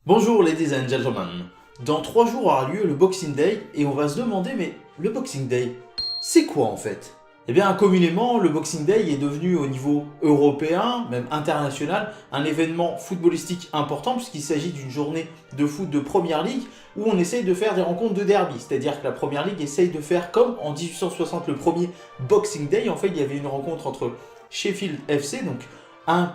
Bonjour ladies and gentlemen. Dans 3 jours aura lieu le Boxing Day et on va se demander mais le Boxing Day, c'est quoi en fait? Eh bien communément le Boxing Day est devenu au niveau européen, même international, un événement footballistique important puisqu'il s'agit d'une journée de foot de Première Ligue où on essaye de faire des rencontres de derby, c'est-à-dire que la Première Ligue essaye de faire comme en 1860 le premier Boxing Day, en fait il y avait une rencontre entre Sheffield FC, donc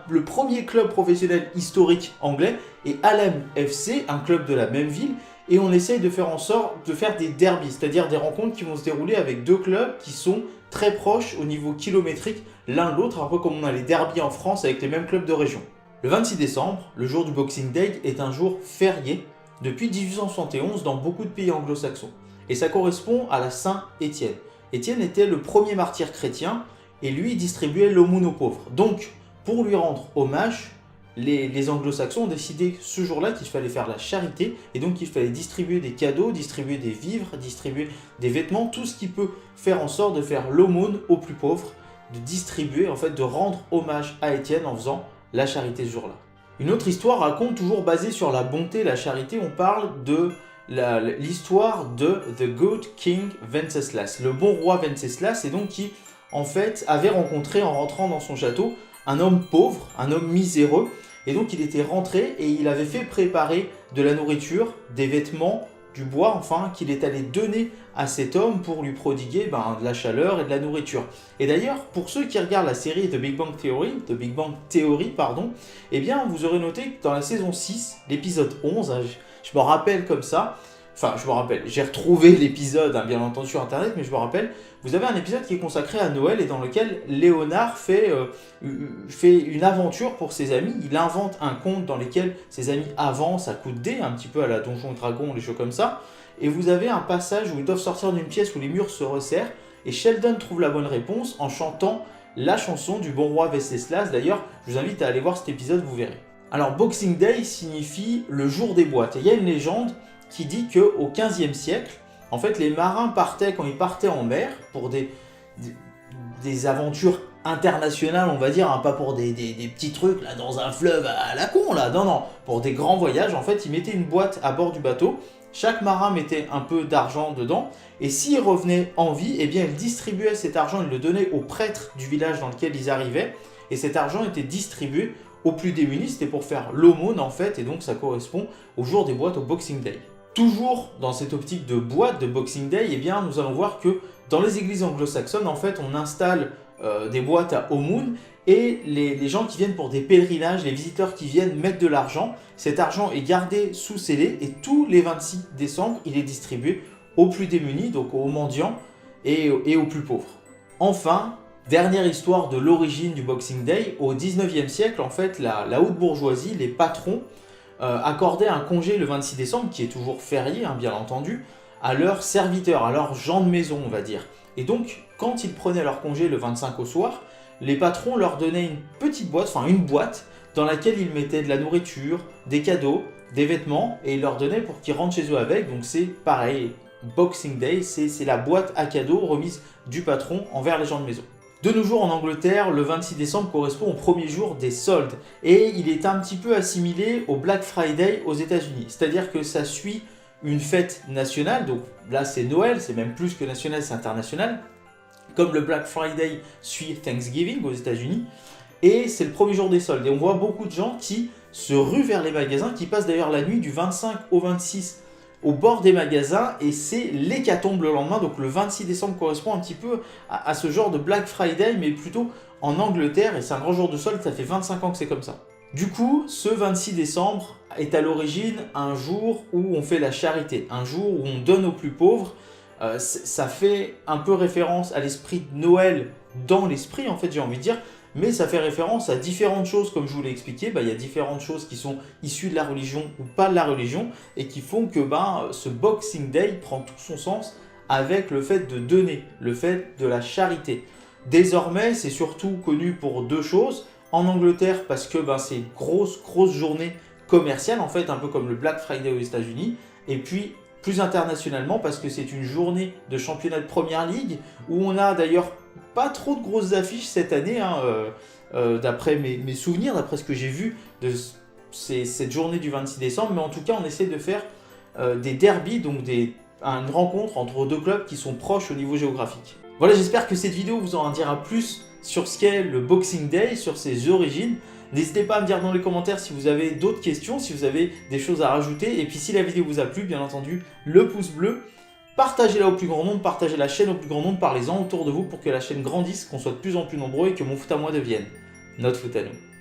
le premier club professionnel historique anglais, et Hallam FC, un club de la même ville, et on essaye de faire en sorte de faire des derbies, c'est-à-dire des rencontres qui vont se dérouler avec deux clubs qui sont très proches au niveau kilométrique l'un de l'autre, un peu comme on a les derbies en France avec les mêmes clubs de région. Le 26 décembre, le jour du Boxing Day, est un jour férié depuis 1871 dans beaucoup de pays anglo-saxons, et ça correspond à la Saint-Étienne. Étienne était le premier martyr chrétien, et lui distribuait l'aumône aux pauvres. Donc, pour lui rendre hommage, les anglo-saxons ont décidé ce jour-là qu'il fallait faire la charité et donc qu'il fallait distribuer des cadeaux, distribuer des vivres, distribuer des vêtements, tout ce qui peut faire en sorte de faire l'aumône aux plus pauvres, de distribuer, en fait, de rendre hommage à Étienne en faisant la charité ce jour-là. Une autre histoire raconte, toujours basée sur la bonté et la charité, on parle de l'histoire de The Good King Wenceslas, le bon roi Wenceslas, et donc qui, en fait, avait rencontré en rentrant dans son château un homme pauvre, un homme miséreux, et donc il était rentré et il avait fait préparer de la nourriture, des vêtements, du bois, enfin, qu'il est allé donner à cet homme pour lui prodiguer de la chaleur et de la nourriture. Et d'ailleurs, pour ceux qui regardent la série The Big Bang Theory, eh bien, vous aurez noté que dans la saison 6, l'épisode 11, je me rappelle comme ça, j'ai retrouvé l'épisode, bien entendu, sur internet, mais je me rappelle, vous avez un épisode qui est consacré à Noël et dans lequel Léonard fait une aventure pour ses amis. Il invente un conte dans lequel ses amis avancent à coups de dés, un petit peu à la Donjon et Dragon, les choses comme ça. Et vous avez un passage où ils doivent sortir d'une pièce où les murs se resserrent, et Sheldon trouve la bonne réponse en chantant la chanson du bon roi Venceslas. D'ailleurs, je vous invite à aller voir cet épisode, vous verrez. Alors, Boxing Day signifie le jour des boîtes. Et il y a une légende qui dit qu'au XVe siècle, en fait, les marins partaient, quand ils partaient en mer, pour des aventures internationales, on va dire, pas pour des petits trucs là dans un fleuve à la con, là, non, pour des grands voyages, en fait, ils mettaient une boîte à bord du bateau, chaque marin mettait un peu d'argent dedans, et s'ils revenaient en vie, eh bien, ils distribuaient cet argent, ils le donnaient aux prêtres du village dans lequel ils arrivaient, et cet argent était distribué aux plus démunis, c'était pour faire l'aumône, en fait, et donc ça correspond au jour des boîtes, au Boxing Day. Toujours dans cette optique de boîte de Boxing Day, eh bien, nous allons voir que dans les églises anglo-saxonnes, en fait, on installe des boîtes à aumône et les gens qui viennent pour des pèlerinages, les visiteurs qui viennent mettre de l'argent, cet argent est gardé sous scellé et tous les 26 décembre, il est distribué aux plus démunis, donc aux mendiants et aux plus pauvres. Enfin, dernière histoire de l'origine du Boxing Day, au 19e siècle, en fait, la haute bourgeoisie, les patrons, accordaient un congé le 26 décembre, qui est toujours férié, bien entendu, à leurs serviteurs, à leurs gens de maison, on va dire. Et donc, quand ils prenaient leur congé le 25 au soir, les patrons leur donnaient une petite boîte, une boîte, dans laquelle ils mettaient de la nourriture, des cadeaux, des vêtements, et ils leur donnaient pour qu'ils rentrent chez eux avec. Donc c'est pareil, Boxing Day, c'est la boîte à cadeaux remise du patron envers les gens de maison. De nos jours en Angleterre, le 26 décembre correspond au premier jour des soldes et il est un petit peu assimilé au Black Friday aux États-Unis. C'est-à-dire que ça suit une fête nationale, donc là c'est Noël, c'est même plus que national, c'est international, comme le Black Friday suit Thanksgiving aux États-Unis, et c'est le premier jour des soldes. Et on voit beaucoup de gens qui se ruent vers les magasins, qui passent d'ailleurs la nuit du 25 au 26 au bord des magasins, et c'est l'hécatombe le lendemain. Donc le 26 décembre correspond un petit peu à ce genre de Black Friday, mais plutôt en Angleterre, et c'est un grand jour de solde, ça fait 25 ans que c'est comme ça. Du coup, ce 26 décembre est à l'origine un jour où on fait la charité, un jour où on donne aux plus pauvres. Ça fait un peu référence à l'esprit de Noël dans l'esprit, en fait, j'ai envie de dire, mais ça fait référence à différentes choses, comme je vous l'ai expliqué. Il y a différentes choses qui sont issues de la religion ou pas de la religion, et qui font que ce Boxing Day prend tout son sens avec le fait de donner, le fait de la charité. Désormais, c'est surtout connu pour deux choses. En Angleterre, parce que c'est une grosse journée commerciale, en fait, un peu comme le Black Friday aux États-Unis, et puis plus internationalement, parce que c'est une journée de championnat de Première Ligue, où on a d'ailleurs pas trop de grosses affiches cette année, d'après mes souvenirs, d'après ce que j'ai vu de cette journée du 26 décembre, mais en tout cas on essaie de faire des derbies, donc une rencontre entre deux clubs qui sont proches au niveau géographique. Voilà, j'espère que cette vidéo vous en dira plus sur ce qu'est le Boxing Day, sur ses origines. N'hésitez pas à me dire dans les commentaires si vous avez d'autres questions, si vous avez des choses à rajouter. Et puis si la vidéo vous a plu, bien entendu, le pouce bleu. Partagez-la au plus grand nombre, partagez la chaîne au plus grand nombre, parlez-en autour de vous pour que la chaîne grandisse, qu'on soit de plus en plus nombreux et que mon foot à moi devienne notre foot à nous.